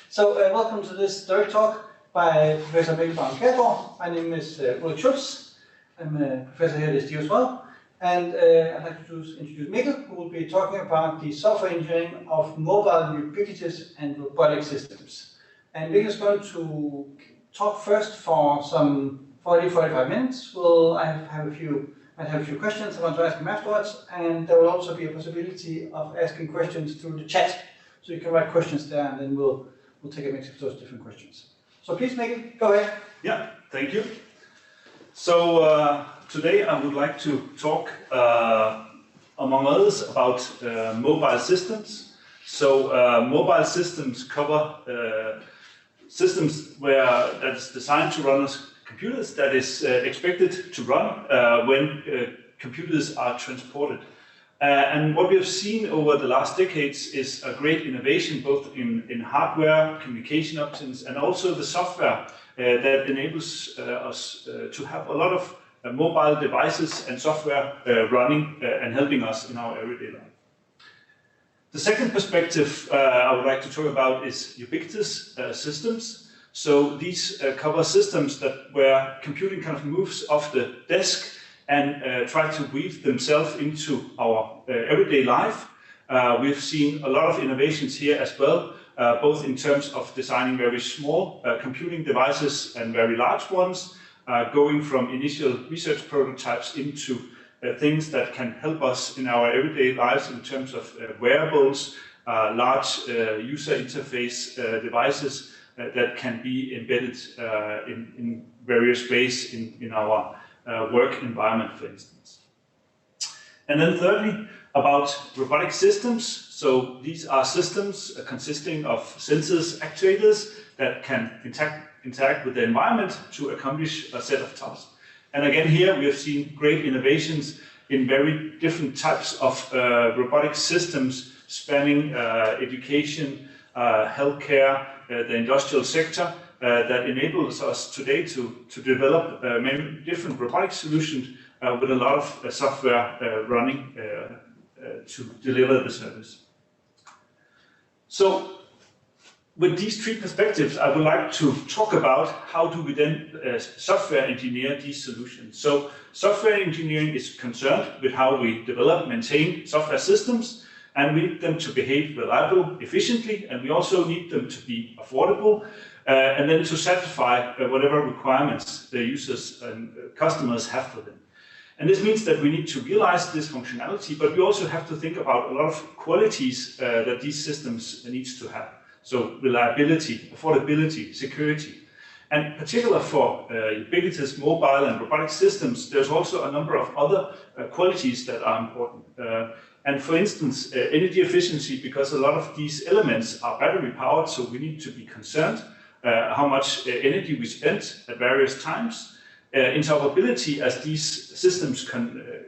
So welcome to this DIREC talk by Professor Mikkel and Kjærgaard. My name is Ulrik Schulz. I'm a professor here at SDU as well. And I'd like to introduce Mikkel, who will be talking about the software engineering of mobile, ubiquitous and robotic systems. And Mikkel is going to talk first for some 40-45 minutes. I have a few questions I want to ask him afterwards, and there will also be a possibility of asking questions through the chat. So you can write questions there, and then we'll take a mix of those different questions. So please, Mikkel, go ahead. Yeah, thank you. So today I would like to talk, among others, about mobile systems. So mobile systems cover systems that is designed to run as computers, that is expected to run when computers are transported. And what we have seen over the last decades is a great innovation both in hardware, communication options, and also the software that enables us to have a lot of mobile devices and software running and helping us in our everyday life. The second perspective I would like to talk about is ubiquitous systems. So these cover systems where computing kind of moves off the desk and try to weave themselves into our everyday life. We've seen a lot of innovations here as well, both in terms of designing very small computing devices and very large ones, going from initial research prototypes into things that can help us in our everyday lives in terms of wearables, large user interface devices that can be embedded in various ways in our work environment, for instance. And then thirdly, about robotic systems. So these are systems consisting of sensors, actuators that can interact with the environment to accomplish a set of tasks. And again, here we have seen great innovations in very different types of robotic systems spanning education, healthcare, the industrial sector, that enables us today to develop many different robotic solutions with a lot of software running to deliver the service. So with these three perspectives, I would like to talk about how do we then software engineer these solutions. So software engineering is concerned with how we develop, maintain software systems, and we need them to behave reliably, efficiently, and we also need them to be affordable, and then to satisfy whatever requirements the users and customers have for them. And this means that we need to realize this functionality, but we also have to think about a lot of qualities that these systems need to have. So reliability, affordability, security. And particularly for ubiquitous mobile and robotic systems, there's also a number of other qualities that are important. And for instance, energy efficiency, because a lot of these elements are battery powered, so we need to be concerned how much energy we spend at various times. Interoperability, as these systems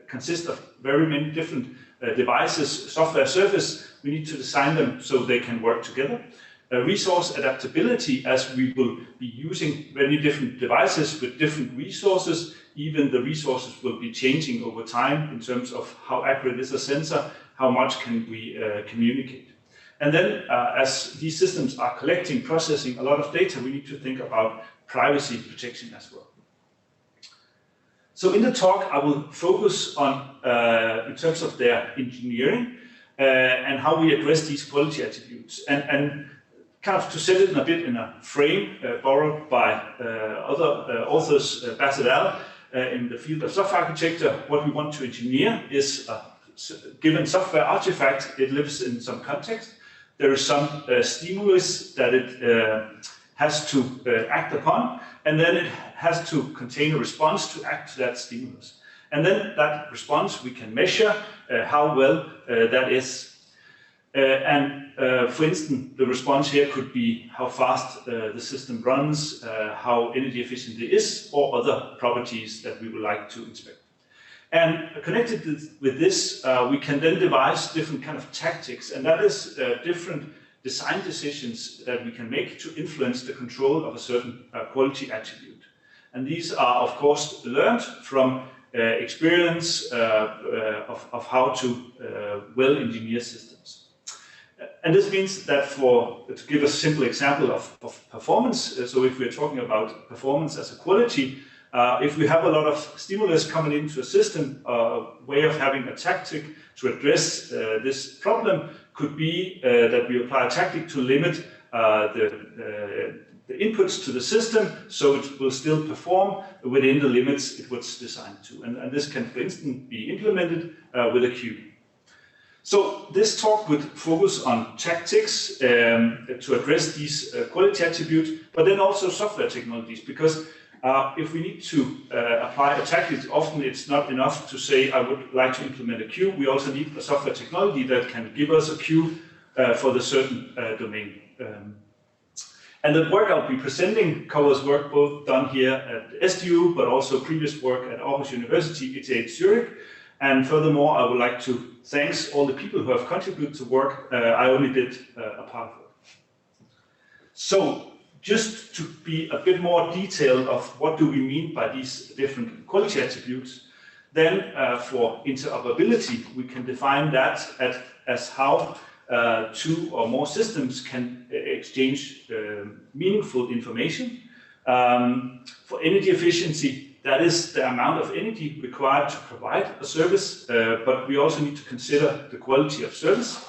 consist of very many different devices, software service, we need to design them so they can work together. Resource adaptability, as we will be using many different devices with different resources, even the resources will be changing over time in terms of how accurate is a sensor, how much can we communicate. And then as these systems are collecting, processing a lot of data, we need to think about privacy protection as well. So in the talk, I will focus on, in terms of their engineering and how we address these quality attributes. And kind of to set it in a bit in a frame borrowed by other authors, Bass et al. In the field of software architecture, what we want to engineer is a given software artifact. It lives in some context. There is some stimulus that it has to act upon, and then it has to contain a response to act to that stimulus. And then that response we can measure how well that is. For instance, the response here could be how fast the system runs, how energy efficient it is, or other properties that we would like to inspect. And connected with this, we can then devise different kind of tactics, and that is different design decisions that we can make to influence the control of a certain quality attribute. And these are, of course, learned from experience of how to well engineer systems. And this means that to give a simple example of performance, so if we're talking about performance as a quality, if we have a lot of stimulus coming into a system, a way of having a tactic to address this problem could be that we apply a tactic to limit the inputs to the system, so it will still perform within the limits it was designed to. And this can, for instance, be implemented with a queue. So this talk would focus on tactics to address these quality attributes, but then also software technologies, because if we need to apply a tactic, often it's not enough to say, I would like to implement a queue. We also need a software technology that can give us a queue for the certain domain. And the work I'll be presenting covers work both done here at SDU, but also previous work at Aarhus University, ETH Zurich. And furthermore, I would like to thank all the people who have contributed to work. I only did a part of it. So, just to be a bit more detailed of what do we mean by these different quality attributes, then for interoperability, we can define that as how two or more systems can exchange meaningful information. For energy efficiency, that is the amount of energy required to provide a service, but we also need to consider the quality of service.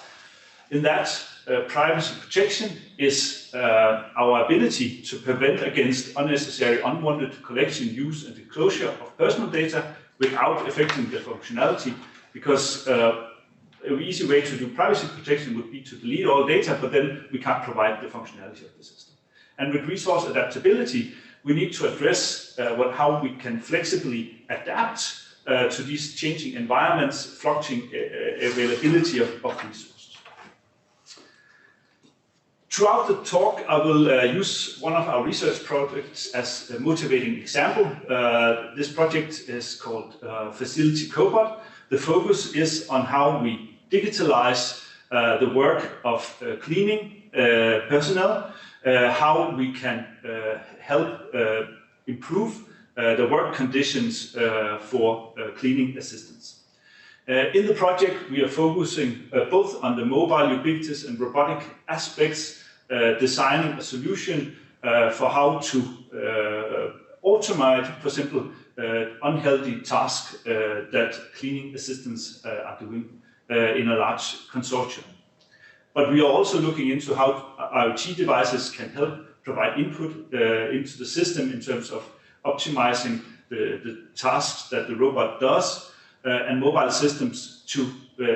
In that, privacy protection is our ability to prevent against unnecessary, unwanted collection, use, and disclosure of personal data without affecting the functionality, because an easy way to do privacy protection would be to delete all data, but then we can't provide the functionality of the system. And with resource adaptability, we need to address how we can flexibly adapt to these changing environments, fluctuating availability of resources. Throughout the talk, I will use one of our research projects as a motivating example. This project is called FacilityCobot. The focus is on how we digitalize the work of cleaning personnel, how we can help improve the work conditions for cleaning assistants. In the project, we are focusing both on the mobile, ubiquitous, and robotic aspects, designing a solution for how to automate, for example, unhealthy tasks that cleaning assistants are doing in a large consortium. But we are also looking into how IoT devices can help provide input into the system in terms of optimizing the tasks that the robot does, and mobile systems to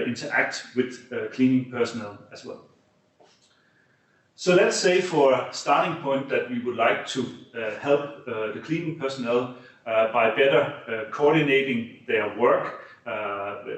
interact with cleaning personnel as well. So let's say for a starting point that we would like to help the cleaning personnel by better coordinating their work,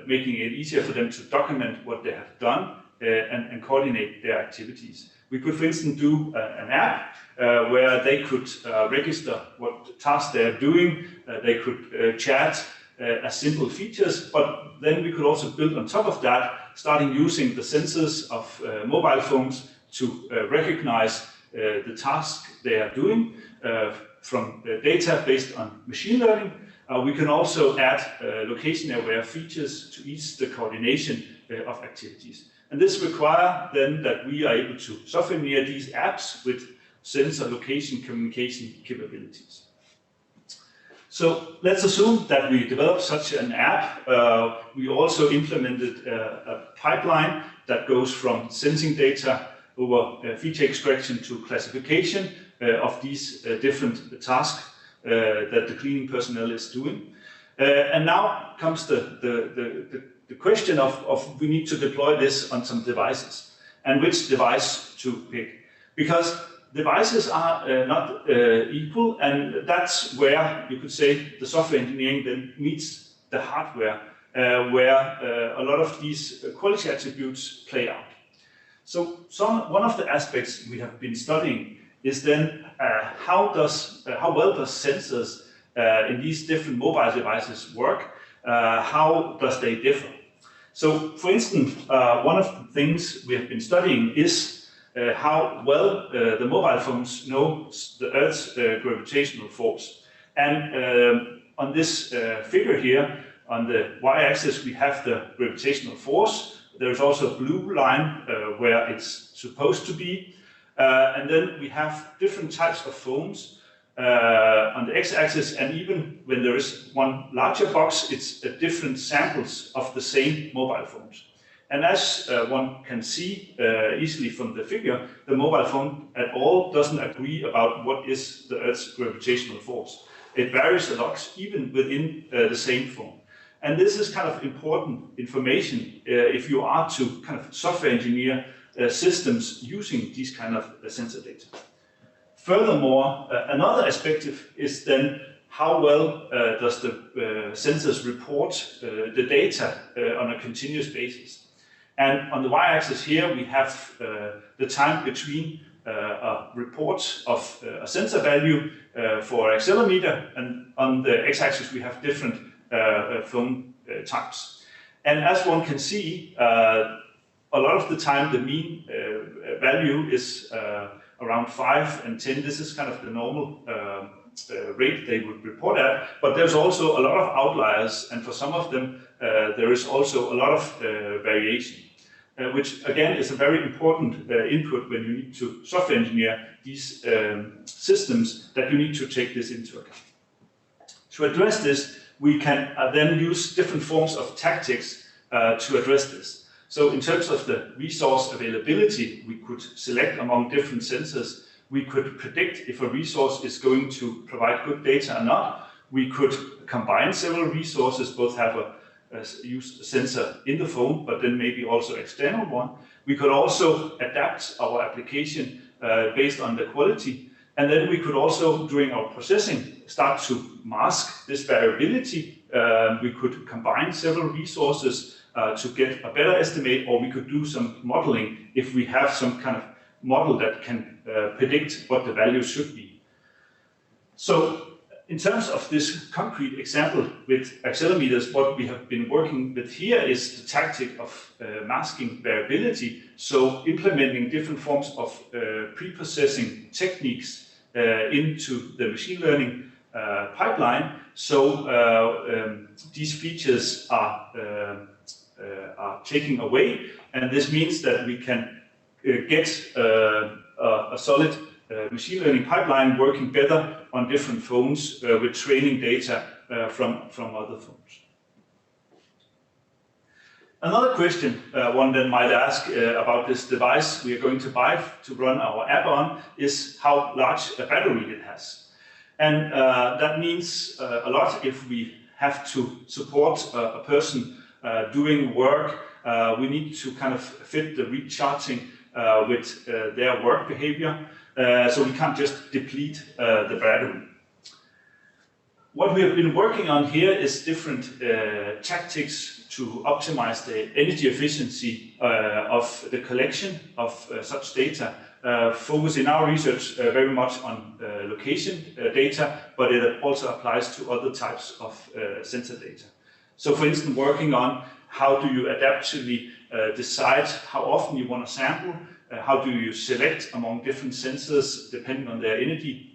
making it easier for them to document what they have done and coordinate their activities. We could, for instance, do an app where they could register what tasks they're doing, they could chat as simple features, but then we could also build on top of that, starting using the sensors of mobile phones to recognize the task they are doing from data based on machine learning. We can also add location-aware features to ease the coordination of activities. And this requires then that we are able to software engineer these apps with sensor location communication capabilities. So let's assume that we develop such an app. We also implemented a pipeline that goes from sensing data over feature extraction to classification of these different tasks that the cleaning personnel is doing. And now comes the question of we need to deploy this on some devices, and which device to pick. Because devices are not equal, and that's where you could say the software engineering then meets the hardware, where a lot of these quality attributes play out. So one of the aspects we have been studying is then how well does sensors in these different mobile devices work? How does they differ? So, for instance, one of the things we have been studying is how well the mobile phones know the Earth's gravitational force. And on this figure here, on the y-axis, we have the gravitational force, there's also a blue line where it's supposed to be. And then we have different types of phones on the x-axis, and even when there is one larger box, it's different samples of the same mobile phones. And as one can see easily from the figure, the mobile phone at all doesn't agree about what is the Earth's gravitational force. It varies a lot, even within the same phone. And this is kind of important information if you are to kind of software engineer systems using these kind of sensor data. Furthermore, another aspect is then how well does the sensors report the data on a continuous basis. And on the y-axis here we have the time between a report of a sensor value for accelerometer, and on the x-axis we have different phone types. And as one can see, a lot of the time the mean value is around 5 and 10. This is kind of the normal rate they would report at, but there's also a lot of outliers, and for some of them there is also a lot of variation, which again is a very important input when you need to software engineer these systems, that you need to take this into account. To address this, we can then use different forms of tactics to address this. So in terms of the resource availability, we could select among different sensors. We could predict if a resource is going to provide good data or not. We could combine several resources, both have use a sensor in the phone, but then maybe also external one. We could also adapt our application based on the quality. And then we could also, during our processing, start to mask this variability. We could combine several resources to get a better estimate, or we could do some modeling if we have some kind of model that can predict what the value should be. So in terms of this concrete example with accelerometers, what we have been working with here is the tactic of masking variability, so implementing different forms of pre-processing techniques into the machine learning pipeline, so these features are taken away, and this means that we can get a solid machine learning pipeline working better on different phones with training data from other phones. Another question one then might ask about this device we are going to buy to run our app on is how large a battery it has. And that means a lot if we have to support a person doing work. We need to kind of fit the recharging with their work behavior, so we can't just deplete the battery. What we have been working on here is different tactics to optimize the energy efficiency of the collection of such data, focus in our research very much on location data, but it also applies to other types of sensor data. So for instance, working on how do you adaptively decide how often you want to sample, how do you select among different sensors depending on their energy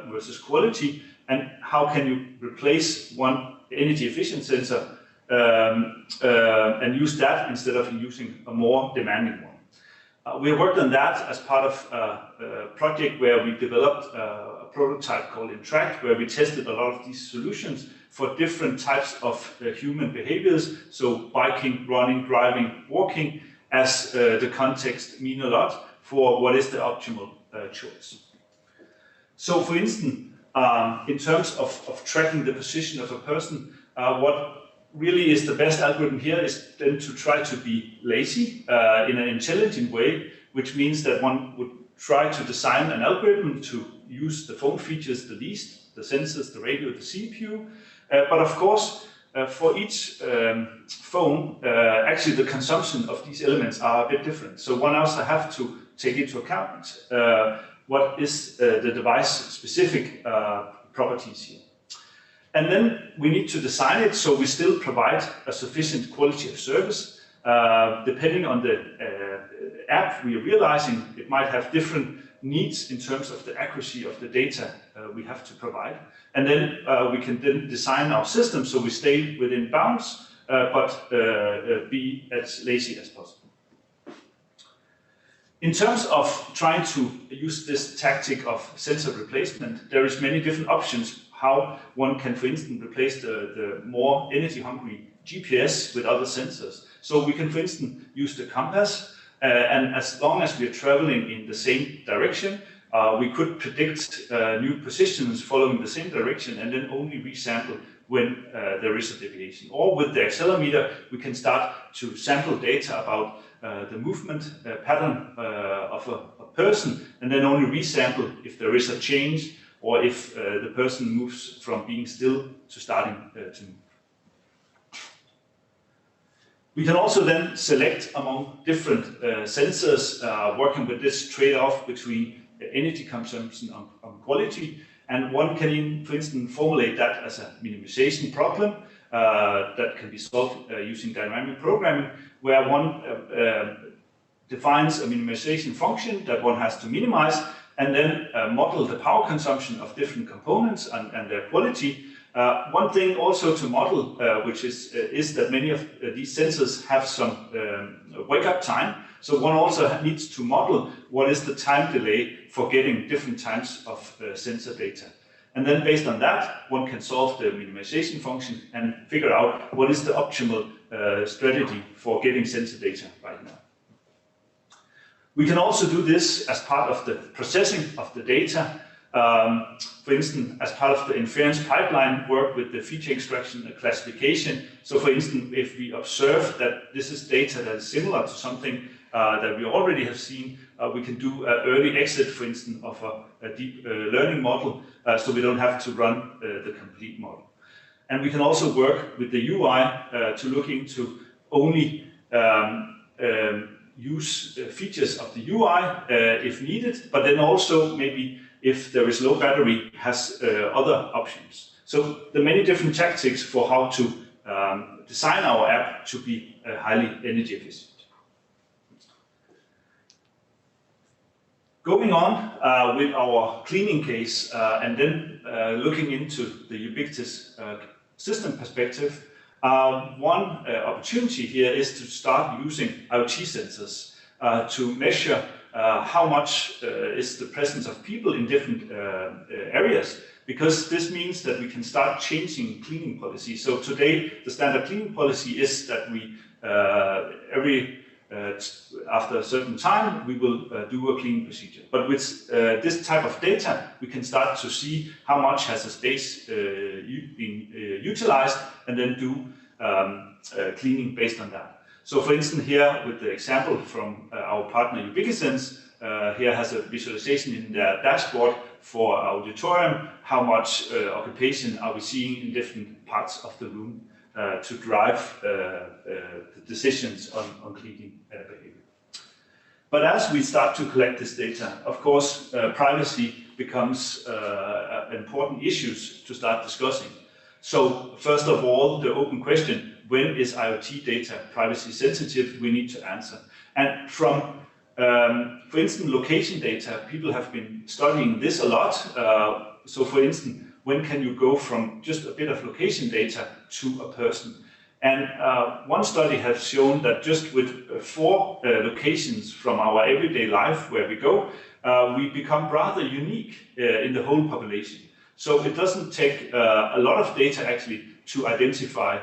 versus quality, and how can you replace one energy efficient sensor and use that instead of using a more demanding one. We worked on that as part of a project where we developed a prototype called Interact, where we tested a lot of these solutions for different types of human behaviors, so biking, running, driving, walking, as the context mean a lot for what is the optimal choice. So for instance, in terms of tracking the position of a person, what really is the best algorithm here is then to try to be lazy in an intelligent way, which means that one would try to design an algorithm to use the phone features the least, the sensors, the radio, the CPU. But of course, for each phone, actually the consumption of these elements are a bit different. So one also have to take into account what is the device-specific properties here. And then we need to design it so we still provide a sufficient quality of service. Depending on the app we are realizing, it might have different needs in terms of the accuracy of the data we have to provide. And then we can then design our system so we stay within bounds but be as lazy as possible. In terms of trying to use this tactic of sensor replacement, there is many different options how one can, for instance, replace the more energy-hungry GPS with other sensors. So we can, for instance, use the compass, and as long as we are traveling in the same direction, we could predict new positions following the same direction and then only resample when there is a deviation. Or with the accelerometer, we can start to sample data about the movement pattern of a person, and then only resample if there is a change or if the person moves from being still to starting to move. We can also then select among different sensors, working with this trade-off between energy consumption and quality. And one can, for instance, formulate that as a minimization problem that can be solved using dynamic programming, where one defines a minimization function that one has to minimize, and then model the power consumption of different components and their quality. One thing also to model, which is that many of these sensors have some wake-up time. So one also needs to model what is the time delay for getting different types of sensor data. And then based on that, one can solve the minimization function and figure out what is the optimal strategy for getting sensor data right now. We can also do this as part of the processing of the data. For instance, as part of the inference pipeline work with the feature extraction and classification. So for instance, if we observe that this is data that is similar to something that we already have seen, we can do an early exit, for instance, of a deep learning model, so we don't have to run the complete model. And we can also work with the UI to look into only use features of the UI if needed, but then also maybe if there is low battery, has other options. So there are many different tactics for how to design our app to be highly energy efficient. Going on with our cleaning case and then looking into the Ubiquitous System Perspective, one opportunity here is to start using IoT sensors to measure how much is the presence of people in different areas, because this means that we can start changing cleaning policy. So today, the standard cleaning policy is that we, after a certain time, we will do a cleaning procedure. But with this type of data, we can start to see how much has a space been utilized, and then do cleaning based on that. So for instance, here with the example from our partner Ubiquitous, here has a visualization in their dashboard for our auditorium, how much occupation are we seeing in different parts of the room to drive the decisions on cleaning behavior. But as we start to collect this data, of course, privacy becomes important issues to start discussing. So first of all, the open question, when is IoT data privacy sensitive, we need to answer. And from, for instance, location data, people have been studying this a lot. So for instance, when can you go from just a bit of location data to a person? And one study has shown that just with 4 locations from our everyday life where we go, we become rather unique in the whole population. So it doesn't take a lot of data actually to identify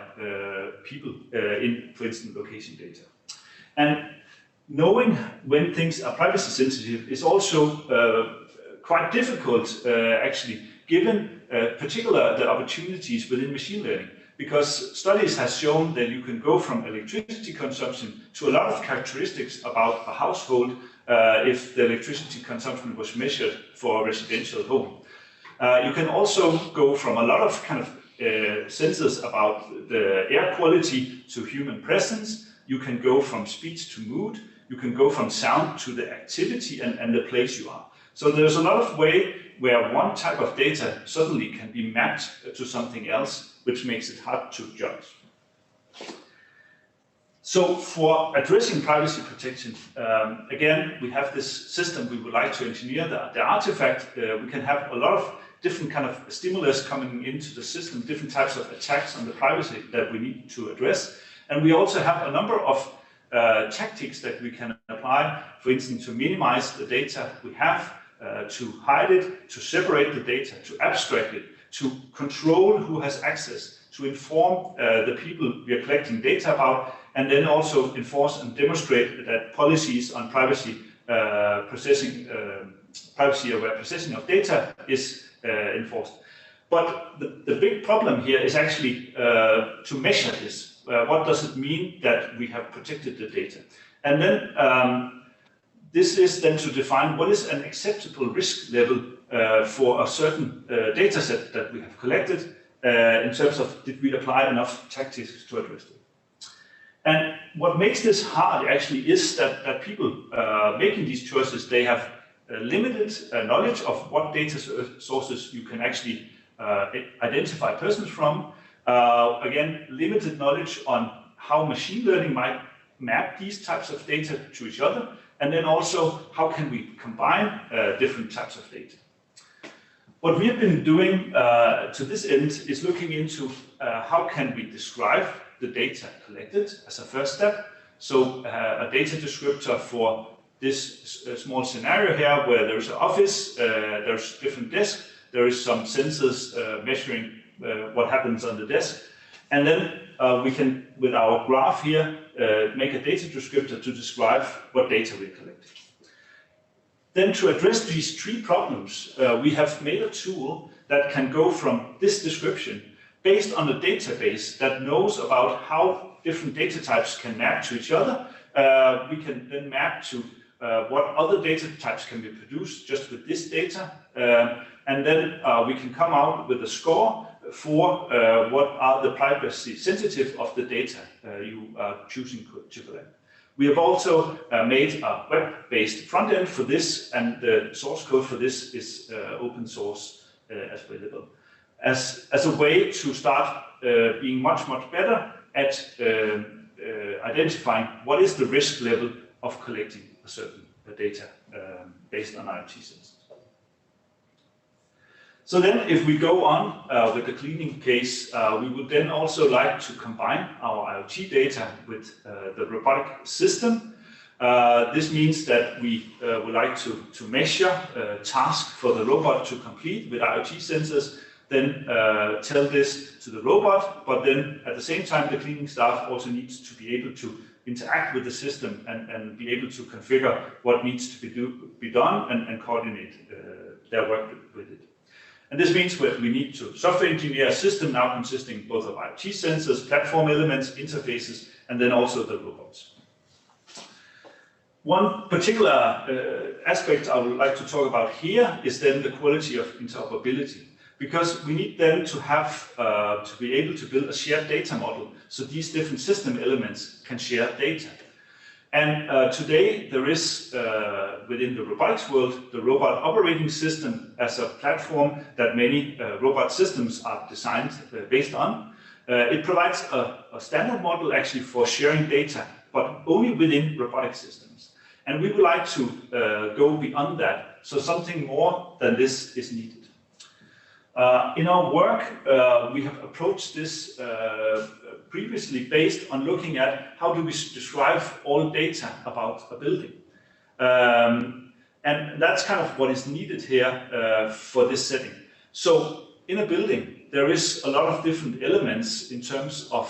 people in, for instance, location data. And knowing when things are privacy sensitive is also quite difficult actually, given particular the opportunities within machine learning. Because studies have shown that you can go from electricity consumption to a lot of characteristics about a household if the electricity consumption was measured for a residential home. You can also go from a lot of kind of sensors about the air quality to human presence. You can go from speech to mood. You can go from sound to the activity and the place you are. So there's a lot of way where one type of data suddenly can be mapped to something else, which makes it hard to judge. So for addressing privacy protection, again, we have this system we would like to engineer, the artifact. We can have a lot of different kind of stimulus coming into the system, different types of attacks on the privacy that we need to address. And we also have a number of tactics that we can apply, for instance, to minimize the data we have, to hide it, to separate the data, to abstract it, to control who has access, to inform the people we are collecting data about, and then also enforce and demonstrate that policies on privacy privacy-aware processing of data is enforced. But the big problem here is actually to measure this. What does it mean that we have protected the data? And then this is then to define what is an acceptable risk level for a certain data set that we have collected in terms of did we apply enough tactics to address it. And what makes this hard actually is that people making these choices, they have limited knowledge of what data sources you can actually identify persons from. Again, limited knowledge on how machine learning might map these types of data to each other, and then also how can we combine different types of data. What we have been doing to this end is looking into how can we describe the data collected as a first step. So a data descriptor for this small scenario here where there's an office, there's different desks, there is some sensors measuring what happens on the desk. And then we can, with our graph here, make a data descriptor to describe what data we're collecting. Then to address these three problems, we have made a tool that can go from this description based on a database that knows about how different data types can map to each other. We can then map to what other data types can be produced just with this data. And then we can come out with a score for what are the privacy sensitive of the data you are choosing to collect. We have also made a web-based front end for this, and the source code for this is open source as available. As a way to start being much better at identifying what is the risk level of collecting a certain data based on IoT systems. So then if we go on with the cleaning case, we would then also like to combine our IoT data with the robotic system. This means that we would like to measure tasks for the robot to complete with IoT sensors, then tell this to the robot, but then at the same time the cleaning staff also needs to be able to interact with the system and be able to configure what needs to be done and coordinate their work with it. And this means that we need to software engineer a system now consisting both of IoT sensors, platform elements, interfaces, and then also the robots. One particular aspect I would like to talk about here is then the quality of interoperability, because we need then to have to be able to build a shared data model so these different system elements can share data. And today there is, within the robotics world, the robot operating system as a platform that many robot systems are designed based on. It provides a standard model actually for sharing data, but only within robotic systems. And we would like to go beyond that, so something more than this is needed. In our work, we have approached this previously based on looking at how do we describe all data about a building. And that's kind of what is needed here for this setting. So in a building, there is a lot of different elements in terms of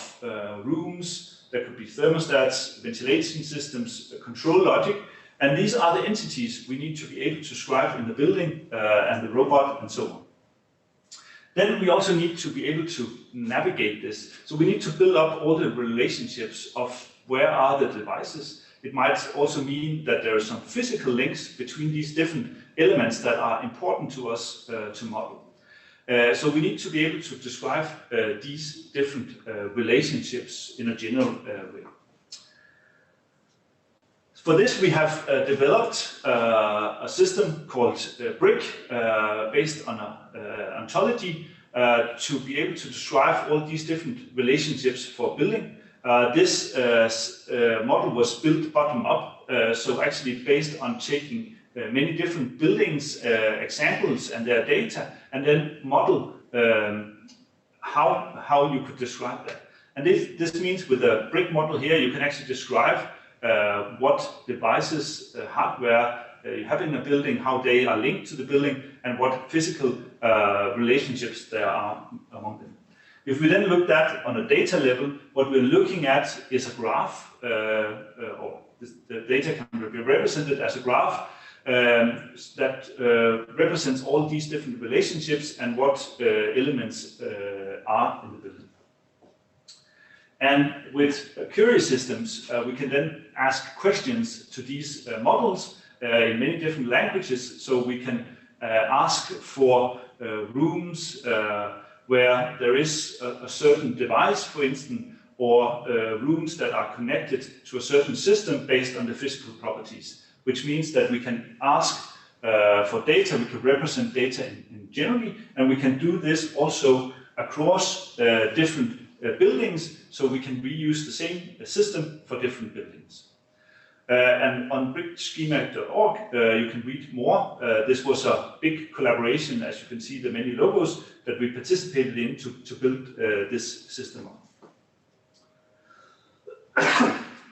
rooms. There could be thermostats, ventilation systems, control logic, and these are the entities we need to be able to describe in the building and the robot and so on. Then we also need to be able to navigate this. So we need to build up all the relationships of where are the devices. It might also mean that there are some physical links between these different elements that are important to us to model. So we need to be able to describe these different relationships in a general way. For this, we have developed a system called DIREC, based on an ontology to be able to describe all these different relationships for building. This model was built bottom up, so actually based on taking many different buildings, examples and their data, and then model how you could describe that. And this means with a brick model here, you can actually describe what devices, hardware you have in a building, how they are linked to the building, and what physical relationships there are among them. If we then look at on a data level, what we're looking at is a graph, or the data can be represented as a graph that represents all these different relationships and what elements are in the building. And with query systems, we can then ask questions to these models in many different languages. So we can ask for rooms where there is a certain device, for instance, or rooms that are connected to a certain system based on the physical properties, which means that we can ask for data, we can represent data in generally, and we can do this also across different buildings, so we can reuse the same system for different buildings. And on brickschema.org, you can read more. This was a big collaboration, as you can see the many logos that we participated in to build this system up.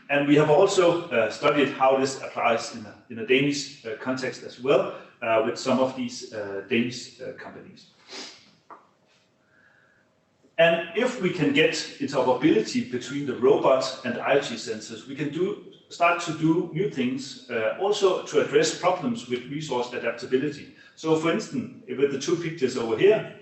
And we have also studied how this applies in a Danish context as well, with some of these Danish companies. And if we can get interoperability between the robot and the IoT sensors, we can start to do new things, also to address problems with resource adaptability. So for instance, with the two pictures over here,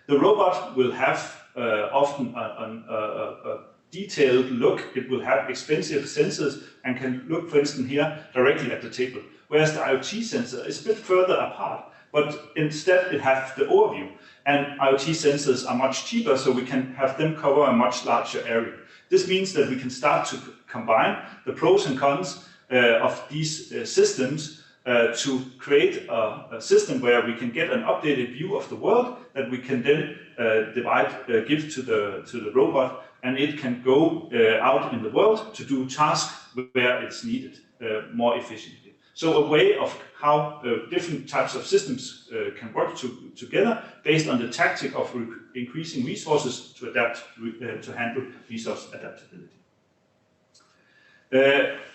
the robot will have often a detailed look. It will have expensive sensors and can look, for instance, here directly at the table. Whereas the IoT sensor is a bit further apart, but instead it has the overview. And IoT sensors are much cheaper, so we can have them cover a much larger area. This means that we can start to combine the pros and cons of these systems to create a system where we can get an updated view of the world that we can then give to the robot, and it can go out in the world to do tasks where it's needed more efficiently. So a way of how different types of systems can work together based on the tactic of increasing resources to adapt to handle resource adaptability.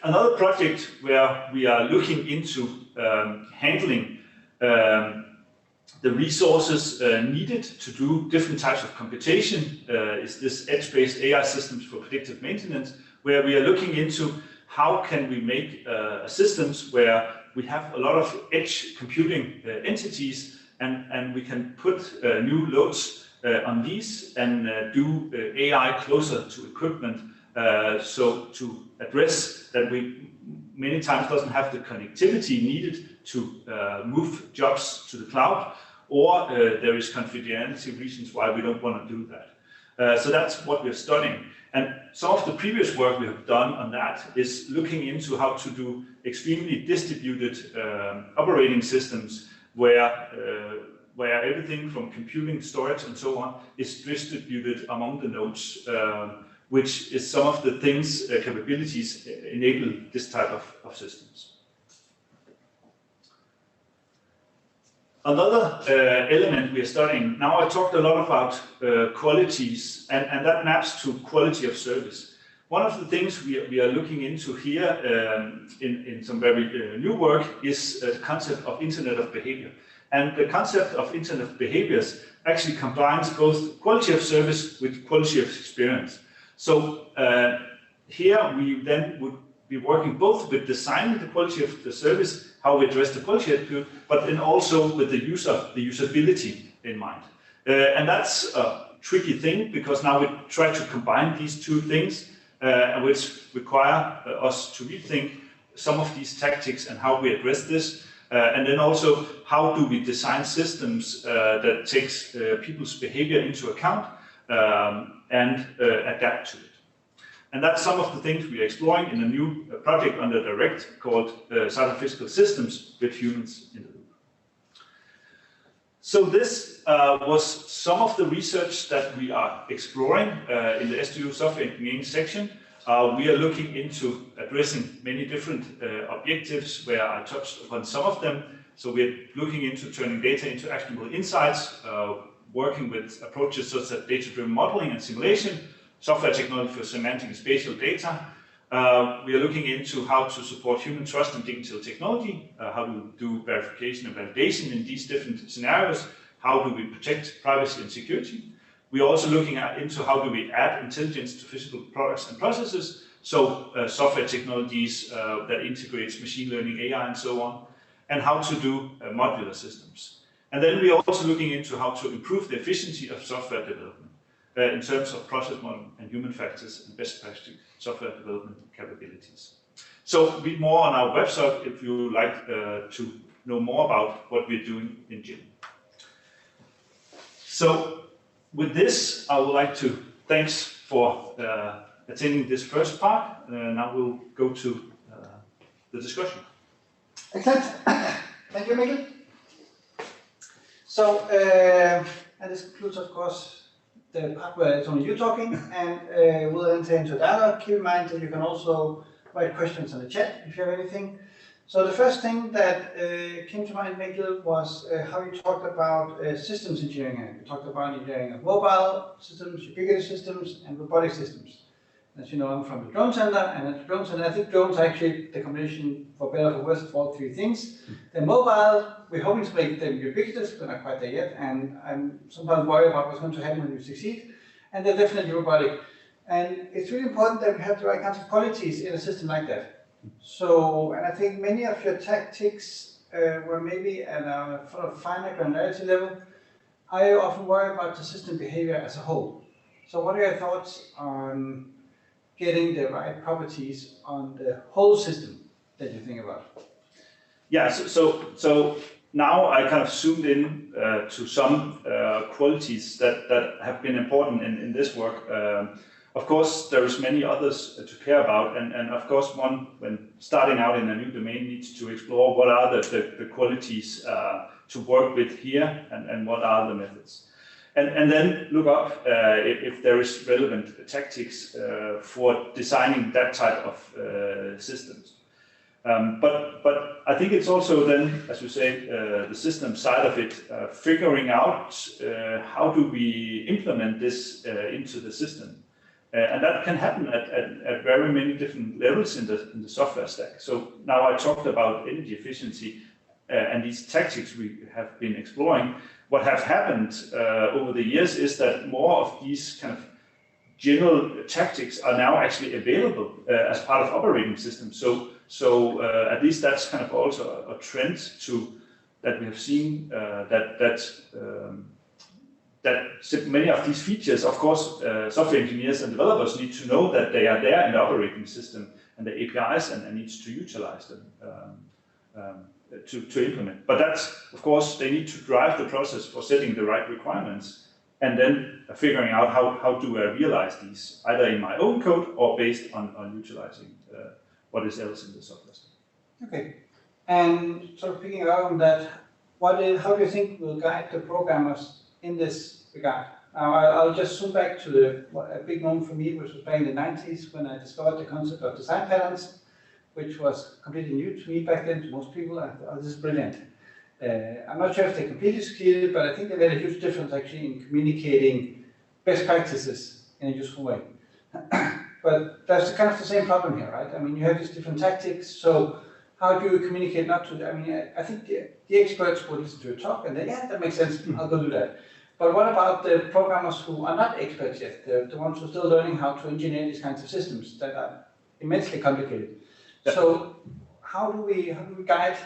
Another project where we are looking into handling the resources needed to do different types of computation is this edge-based AI systems for predictive maintenance, where we are looking into how can we make systems where we have a lot of edge computing entities, and we can put new loads on these and do AI closer to equipment, so to address that we many times doesn't have the connectivity needed to move jobs to the cloud, or there is confidentiality reasons why we don't want to do that. So that's what we're studying. And some of the previous work we have done on that is looking into how to do extremely distributed operating systems where everything from computing, storage, and so on is distributed among the nodes, which is some of the things, capabilities enable this type of systems. Another element we are studying, now I talked a lot about qualities, and that maps to quality of service. One of the things we are looking into here in some very new work is the concept of Internet of Behavior. And the concept of Internet of Behaviors actually combines both quality of service with quality of experience. So here we then would be working both with designing the quality of the service, how we address the quality attribute, but then also with the usability in mind. And that's a tricky thing, because now we try to combine these two things, which require us to rethink some of these tactics and how we address this. And then also, how do we design systems that takes people's behavior into account and adapt to it. And that's some of the things we are exploring in a new project under DIREC called Physical Systems with Humans in the Loop. So this was some of the research that we are exploring in the STU software engineering section. We are looking into addressing many different objectives where I touched upon some of them. So we're looking into turning data into actionable insights, working with approaches such as data-driven modeling and simulation, software technology for semantic and spatial data. We are looking into how to support human trust in digital technology, how to do verification and validation in these different scenarios, how do we protect privacy and security. We are also looking into how do we add intelligence to physical products and processes, so software technologies that integrates machine learning, AI, and so on, and how to do modular systems. And then we are also looking into how to improve the efficiency of software development in terms of process modeling and human factors and best practice software development capabilities. So read more on our website if you would like to know more about what we're doing in GIM. So with this, I would like to thanks for attending this first part. Now we'll go to the discussion. Excellent. Thank you, Mikkel. So, and this concludes, of course, the part where it's only you talking, and we'll enter into dialogue. Keep in mind that you can also write questions in the chat if you have anything. So the first thing that came to mind, Mikkel, was how you talked about systems engineering. You talked about engineering of mobile systems, ubiquitous systems, and robotic systems. As you know, I'm from the drone center, and at the drone center, I think drones are actually the combination, for better or for worse, of all three things. They're mobile, we're hoping to make them ubiquitous, but not quite there yet, and I'm sometimes worried about what's going to happen when we succeed. And they're definitely robotic. And it's really important that we have the right kinds of qualities in a system like that. So, and I think many of your tactics were maybe at a sort of finer granularity level. I often worry about the system behavior as a whole. So what are your thoughts on getting the right properties on the whole system that you think about? Yeah, so now I kind of zoomed in to some qualities that have been important in this work. Of course, there's many others to care about, and of course, one, when starting out in a new domain, needs to explore what are the qualities to work with here, and what are the methods. And then look up if there is relevant tactics for designing that type of systems. But I think it's also then, as you say, the system side of it, figuring out how do we implement this into the system. And that can happen at very many different levels in the software stack. So now I talked about energy efficiency and these tactics we have been exploring. What has happened over the years is that more of these kind of general tactics are now actually available as part of operating systems. So at least that's kind of also a trend that we have seen that many of these features, of course, software engineers and developers need to know that they are there in the operating system and the APIs and needs to utilize them to implement. But that's, of course, they need to drive the process for setting the right requirements and then figuring out how do I realize these, either in my own code or based on utilizing what is else in the software stack. Okay, and sort of picking up on that, how do you think will guide the programmers in this regard? Now, I'll just zoom back to a big moment for me, which was back in the 90s when I discovered the concept of design patterns, which was completely new to me back then, to most people. I thought, oh, this is brilliant. I'm not sure if they completely succeeded, but I think they made a huge difference actually in communicating best practices in a useful way. But that's kind of the same problem here, right? I mean, you have these different tactics, so how do you communicate not to, I mean, I think the experts will listen to your talk and then, yeah, that makes sense, I'll go do that. But what about the programmers who are not experts yet, the ones who are still learning how to engineer these kinds of systems that are immensely complicated? Yeah. So how do we guide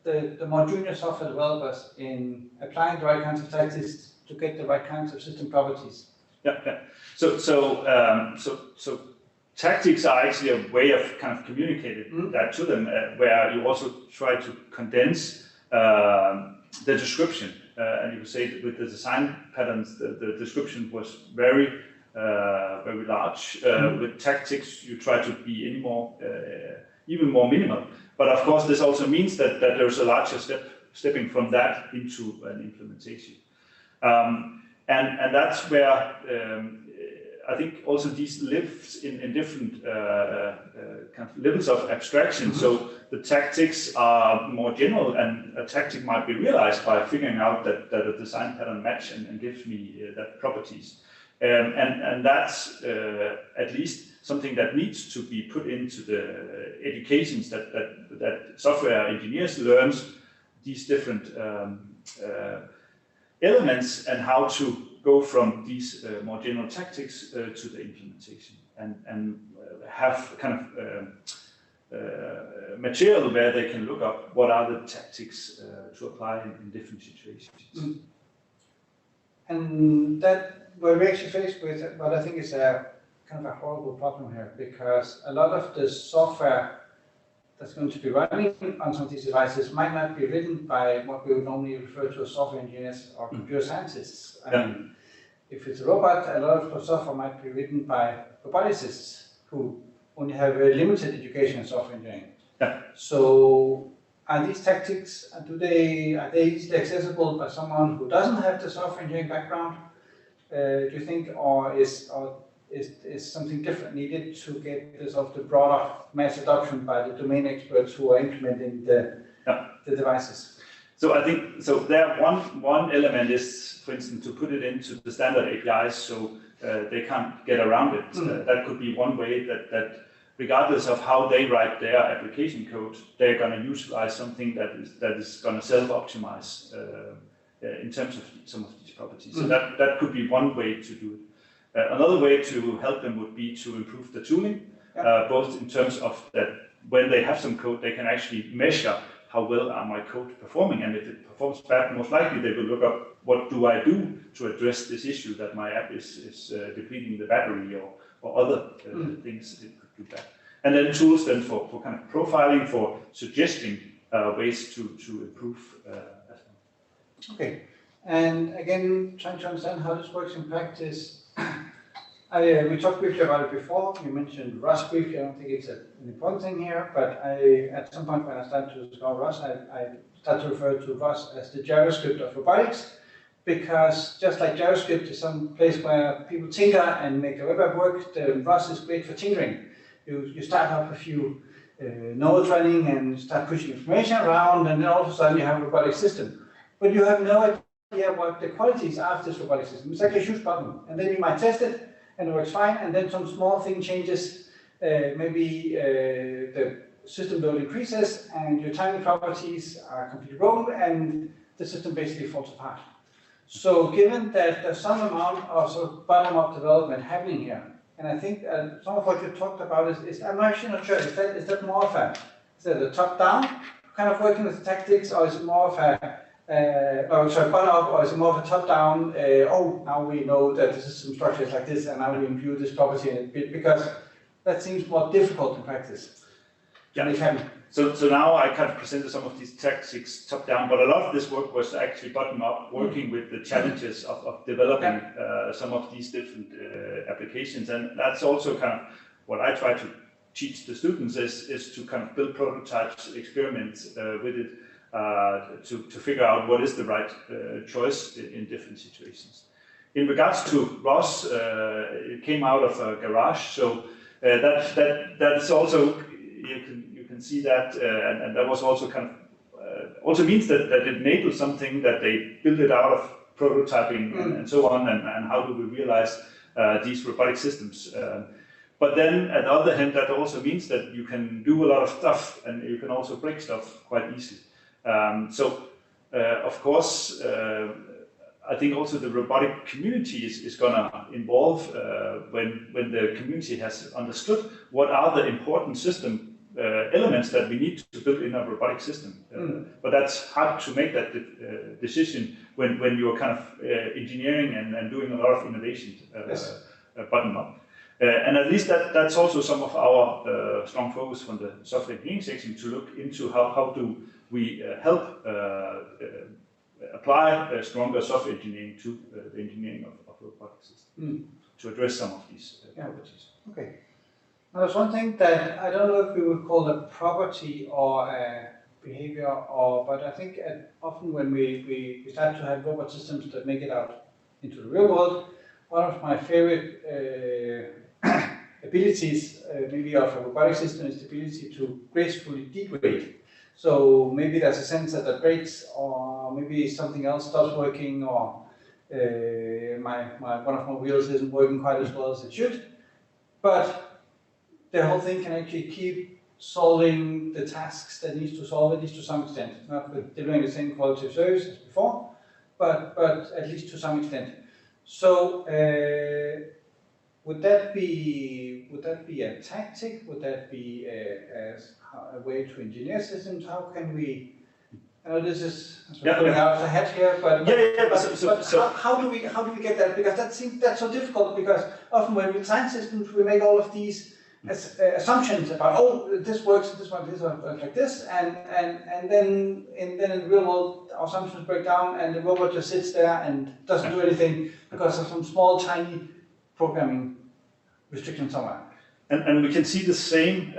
the more junior software developers in applying the right kinds of tactics to get the right kinds of system properties? Yeah. So tactics are actually a way of kind of communicating that to them, where you also try to condense the description. And you could say that with the design patterns, the description was very large. With tactics, you try to be even more minimal. But of course, this also means that there's a larger stepping from that into an implementation. And that's where I think also these lives in different kind of levels of abstraction. So the tactics are more general, and a tactic might be realized by figuring out that a design pattern match and gives me that properties. And that's at least something that needs to be put into the educations that software engineers learns these different elements and how to go from these more general tactics to the implementation and have kind of material where they can look up what are the tactics to apply in different situations. Mm. And that we're actually faced with what I think is a kind of a horrible problem here, because a lot of the software that's going to be running on some of these devices might not be written by what we would normally refer to as software engineers or computer scientists. If it's a robot, a lot of the software might be written by roboticists who only have very limited education in software engineering. Yeah. So are these tactics, are they easily accessible by someone who doesn't have the software engineering background, do you think, or is something different needed to get this of the broader mass adoption by the domain experts who are implementing the devices? So I think there one element is, for instance, to put it into the standard APIs so they can't get around it. That could be one way that regardless of how they write their application code, they're going to utilize something that is going to self-optimize in terms of some of these properties. So that could be one way to do it. Another way to help them would be to improve the tooling, both in terms of that when they have some code, they can actually measure how well are my code performing, and if it performs bad, most likely they will look up what do I do to address this issue that my app is depleting the battery or other things it could do bad. And then tools then for kind of profiling, for suggesting ways to improve as well. Okay, and again, trying to understand how this works in practice. We talked briefly about it before. You mentioned Rust briefly. I don't think it's an important thing here, but at some point when I started to discover Rust, I started to refer to Rust as the JavaScript of robotics, because just like JavaScript is some place where people tinker and make a web app work, the Rust is great for tinkering. You start up a few nodes running and start pushing information around, and then all of a sudden you have a robotic system. But you have no idea what the qualities are of this robotic system. It's like a huge problem. And then you might test it, and it works fine, and then some small thing changes, maybe the system load increases, and your timing properties are completely wrong, and the system basically falls apart. So given that there's some amount of sort of bottom-up development happening here, and I think some of what you talked about is I'm actually not sure, is that more of a, is that a top-down kind of working with the tactics, or is it more of a bottom-up, or is it more of a top-down, now we know that the system structure is like this, and now we impute this property in it, because that seems more difficult in practice. Yeah. So now I kind of presented some of these tactics top-down, but a lot of this work was actually bottom-up, working with the challenges of developing some of these different applications, and that's also kind of what I try to teach the students is to kind of build prototypes, experiment with it, to figure out what is the right choice in different situations. In regards to Ross, it came out of a garage, so that's also you can see that, and that was also kind of also means that it enables something that they build it out of prototyping and so on, and how do we realize these robotic systems. But then, on the other hand, that also means that you can do a lot of stuff, and you can also break stuff quite easily. Of course, I think also the robotic community is going to involve when the community has understood what are the important system elements that we need to build in a robotic system. But that's hard to make that decision when you're kind of engineering and doing a lot of innovation bottom up. And at least that's also some of our strong focus from the software engineering section, to look into how do we help apply stronger software engineering to the engineering of robotic systems to address some of these properties. Okay. Now, there's one thing that I don't know if we would call a property or a behavior, but I think often when we start to have robot systems that make it out into the real world, one of my favorite abilities, maybe of a robotic system, is the ability to gracefully degrade. So maybe there's a sensor that breaks, or maybe something else stops working, or one of my wheels isn't working quite as well as it should. But the whole thing can actually keep solving the tasks that needs to solve, at least to some extent. Not with delivering the same quality of service as before, but at least to some extent. So would that be a tactic? Would that be a way to engineer systems? How can we? I know this is putting out a hat here, but how do we get that? Because that's so difficult. Because often when we design systems, we make all of these assumptions about this works, this works like this, and then in the real world our assumptions break down, and the robot just sits there and doesn't do anything because of some small tiny programming restriction somewhere. And we can see the same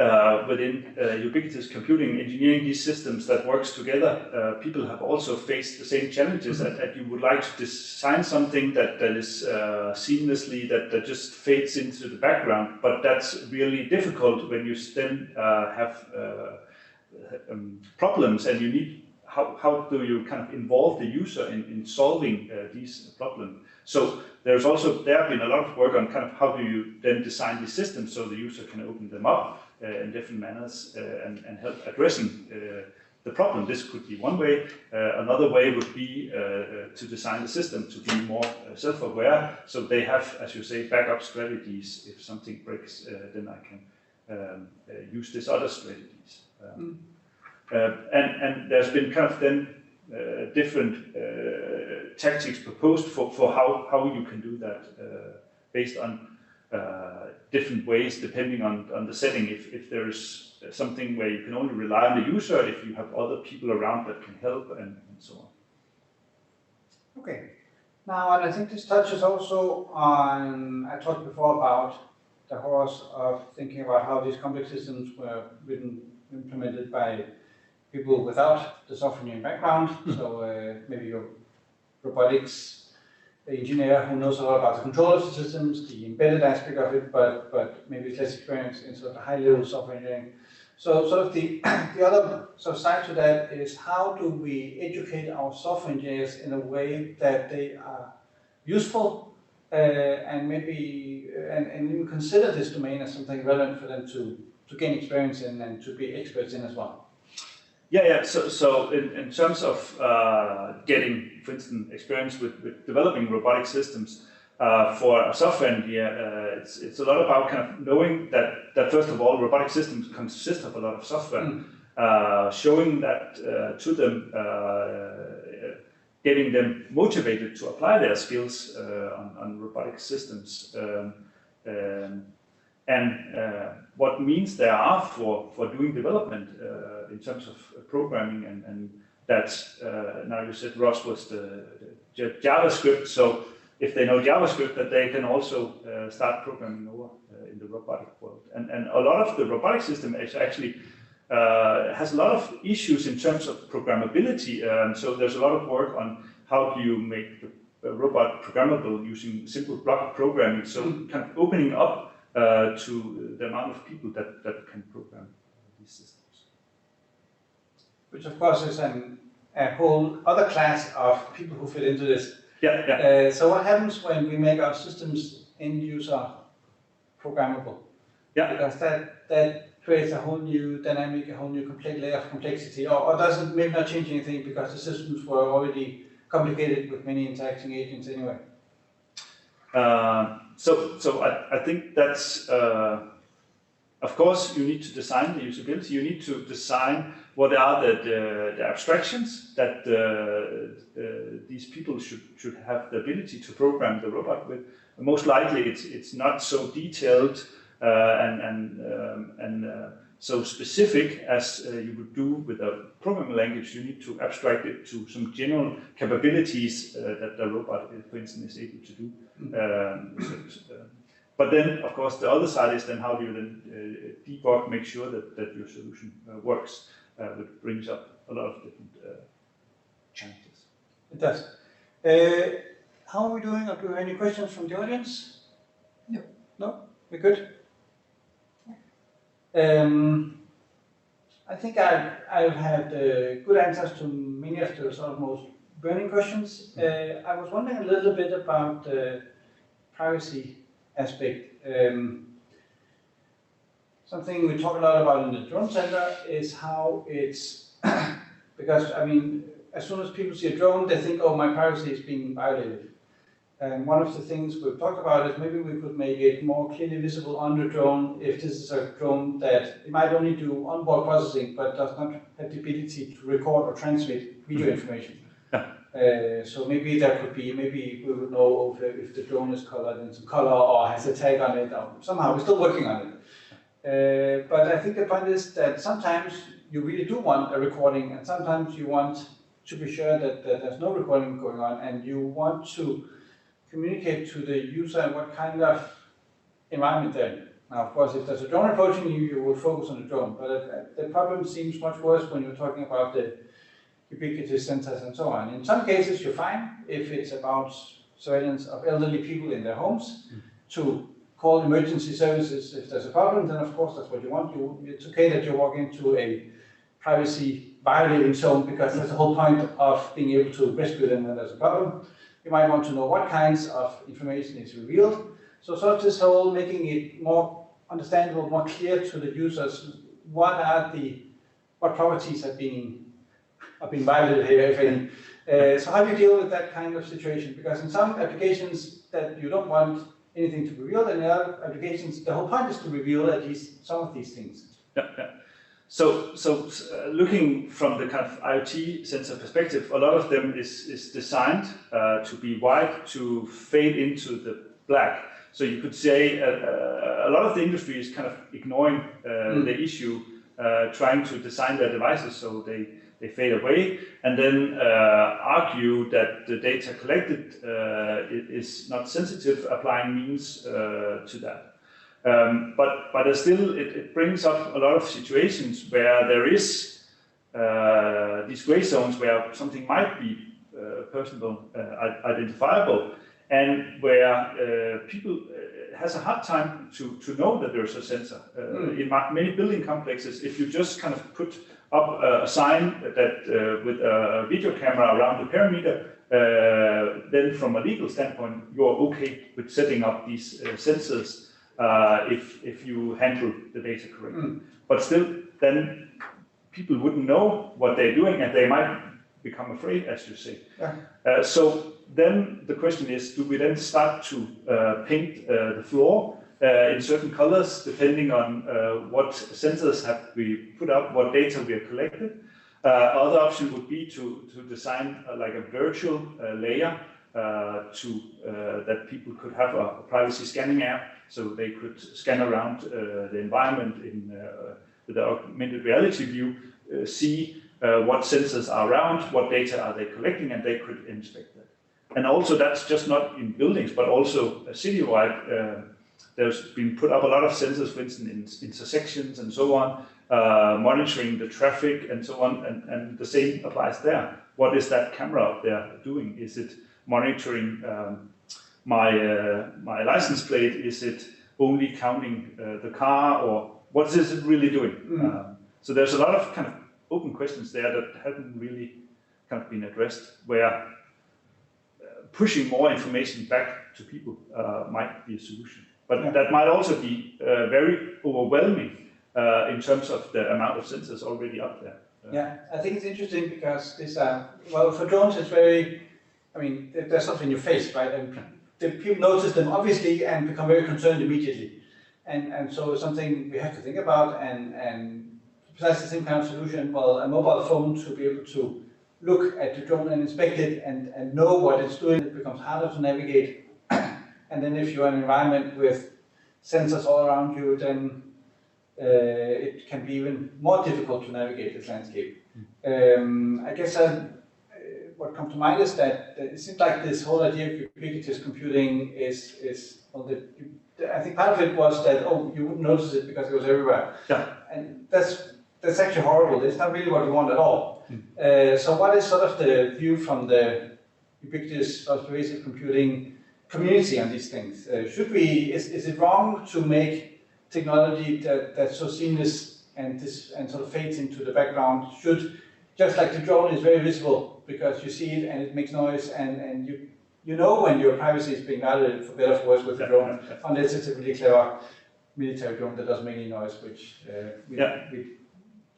within ubiquitous computing, engineering these systems that works together. People have also faced the same challenges, that you would like to design something that is seamlessly, that just fades into the background, but that's really difficult when you then have problems, and you need, how do you kind of involve the user in solving these problems? So there have been a lot of work on kind of how do you then design these systems so the user can open them up in different manners and help addressing the problem. This could be one way. Another way would be to design the system to be more self-aware, so they have, as you say, backup strategies. If something breaks, then I can use these other strategies. And there's been kind of then different tactics proposed for how you can do that based on different ways depending on the setting. If there's something where you can only rely on the user, if you have other people around that can help, and so on. Okay. Now, and I think this touches also on, I talked before about the horrors of thinking about how these complex systems were implemented by people without the software engineering background. So maybe your robotics engineer who knows a lot about the control of the systems, the embedded aspect of it, but maybe less experience in sort of the high-level software engineering. So sort of the other sort of side to that is, how do we educate our software engineers in a way that they are useful and maybe and even consider this domain as something relevant for them to gain experience in and to be experts in as well. Yeah. So in terms of getting, for instance, experience with developing robotic systems for a software engineer, it's a lot about kind of knowing that first of all, robotic systems consist of a lot of software, showing that to them, getting them motivated to apply their skills on robotic systems. And what means there are for doing development in terms of programming, and that's, now you said Ross was the JavaScript, so if they know JavaScript, that they can also start programming over in the robotic world. And a lot of the robotic system is actually has a lot of issues in terms of programmability, so there's a lot of work on how do you make the robot programmable using simple block programming, so kind of opening up to the amount of people that can program these systems. Which of course is a whole other class of people who fit into this. Yeah. So what happens when we make our systems end-user programmable? Yeah. Because that creates a whole new dynamic, a whole new layer of complexity, or does it maybe not change anything because the systems were already complicated with many interacting agents anyway? So I think that's, of course, you need to design the usability. You need to design what are the abstractions that these people should have the ability to program the robot with. Most likely, it's not so detailed and so specific as you would do with a programming language. You need to abstract it to some general capabilities that the robot, for instance, is able to do. But then, of course, the other side is then how do you then debug, make sure that your solution works, which brings up a lot of different challenges. It does. how are we doing? Or do we have any questions from the audience? No. No? We're good? I think I've had good answers to many of the sort of most burning questions. I was wondering a little bit about the privacy aspect. Something we talk a lot about in the drone center is how it's, because I mean, as soon as people see a drone, they think, oh, my privacy is being violated. And one of the things we've talked about is maybe we could make it more clearly visible on the drone if this is a drone that it might only do onboard processing, but does not have the ability to record or transmit video information. So maybe there could be, maybe we would know if the drone is colored in some color or has a tag on it, or somehow we're still working on it. But I think the point is that sometimes you really do want a recording, and sometimes you want to be sure that there's no recording going on, and you want to communicate to the user what kind of environment they're in. Now, of course, if there's a drone approaching you, you will focus on the drone, but the problem seems much worse when you're talking about the ubiquitous sensors and so on. In some cases, you're fine if it's about surveillance of elderly people in their homes to call emergency services if there's a problem, then of course that's what you want. It's okay that you walk into a privacy violating zone because that's the whole point of being able to rescue them when there's a problem. You might want to know what kinds of information is revealed. So sort of this whole making it more understandable, more clear to the users, what properties are being violated here, if any. So how do you deal with that kind of situation? Because in some applications that you don't want anything to be revealed, and in other applications the whole point is to reveal at least some of these things. Yeah. So looking from the kind of IoT sensor perspective, a lot of them is designed to be white, to fade into the black. So you could say a lot of the industry is kind of ignoring the issue, trying to design their devices so they fade away, and then argue that the data collected is not sensitive, applying means to that. But still, it brings up a lot of situations where there is these gray zones where something might be personal, identifiable, and where people has a hard time to know that there's a sensor. In many building complexes, if you just kind of put up a sign that with a video camera around the perimeter, then from a legal standpoint, you're okay with setting up these sensors if you handle the data correctly. But still, then people wouldn't know what they're doing, and they might become afraid, as you say. Yeah. So then the question is, do we then start to paint the floor in certain colors, depending on what sensors have we put up, what data we have collected? Other option would be to design like a virtual layer that people could have a privacy scanning app, so they could scan around the environment with the augmented reality view, see what sensors are around, what data are they collecting, and they could inspect that. And also that's just not in buildings, but also citywide. There's been put up a lot of sensors, for instance, in intersections and so on, monitoring the traffic and so on, and the same applies there. What is that camera up there doing? Is it monitoring my license plate? Is it only counting the car, or what is it really doing? So there's a lot of kind of open questions there that haven't really kind of been addressed, where pushing more information back to people might be a solution. But that might also be very overwhelming in terms of the amount of sensors already up there. Yeah, I think it's interesting because this, well, for drones it's very, I mean, there's something in your face, right? And the people notice them obviously and become very concerned immediately. And so it's something we have to think about, and besides the same kind of solution, well, a mobile phone to be able to look at the drone and inspect it and know what it's doing, it becomes harder to navigate. And then if you're in an environment with sensors all around you, then it can be even more difficult to navigate this landscape. I guess what comes to mind is that it seems like this whole idea of ubiquitous computing is well, I think part of it was that, oh, you wouldn't notice it because it was everywhere. Yeah. And that's actually horrible. It's not really what we want at all. So what is sort of the view from the ubiquitous or pervasive computing community on these things? Should we? Is it wrong to make technology that's so seamless and sort of fades into the background? Should, just like the drone is very visible because you see it and it makes noise, and you know when your privacy is being violated, for better or for worse, with the drone, unless it's a really clever military drone that doesn't make any noise, which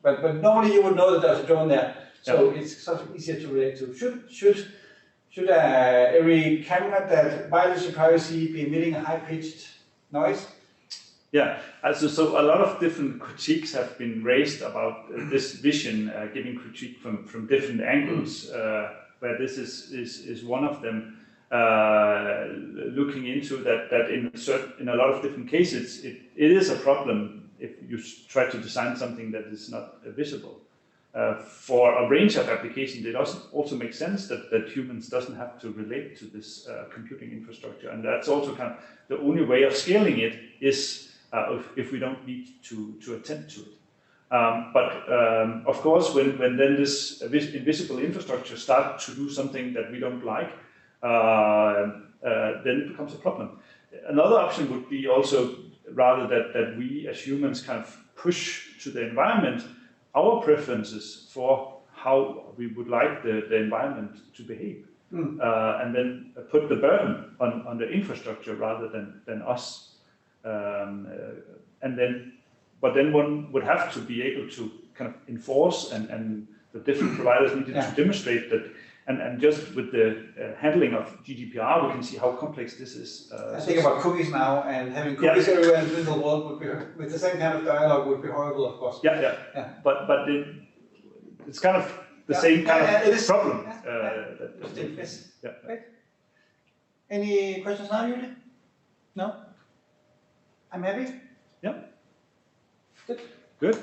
but normally you would know that there's a drone there, so it's sort of easier to relate to. Should every camera that violates your privacy be emitting a high-pitched noise? Yeah, so a lot of different critiques have been raised about this vision, giving critique from different angles, where this is one of them, looking into that in a lot of different cases, it is a problem if you try to design something that is not visible. For a range of applications, it also makes sense that humans doesn't have to relate to this computing infrastructure, and that's also kind of the only way of scaling it is if we don't need to attend to it. But of course, when then this invisible infrastructure starts to do something that we don't like, then it becomes a problem. Another option would be also rather that we as humans kind of push to the environment our preferences for how we would like the environment to behave, and then put the burden on the infrastructure rather than us. But then one would have to be able to kind of enforce, and the different providers needed to demonstrate that. And just with the handling of GDPR, we can see how complex this is. I think about cookies now, and having cookies everywhere in the digital world would be, with the same kind of dialogue, would be horrible, of course. Yeah. But it's kind of the same kind of problem. Yes. Great. Any questions now, Ulrik? No? I'm happy? Yeah. Good.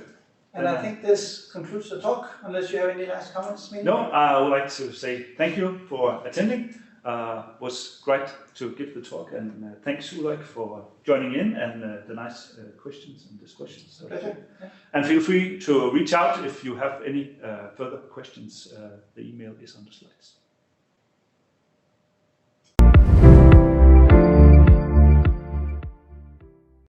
And I think this concludes the talk, unless you have any last comments, Mikkel? No, I would like to say thank you for attending. It was great to give the talk, and thanks, Ulrik, for joining in and the nice questions and discussions. Pleasure. And feel free to reach out if you have any further questions. The email is on the slides.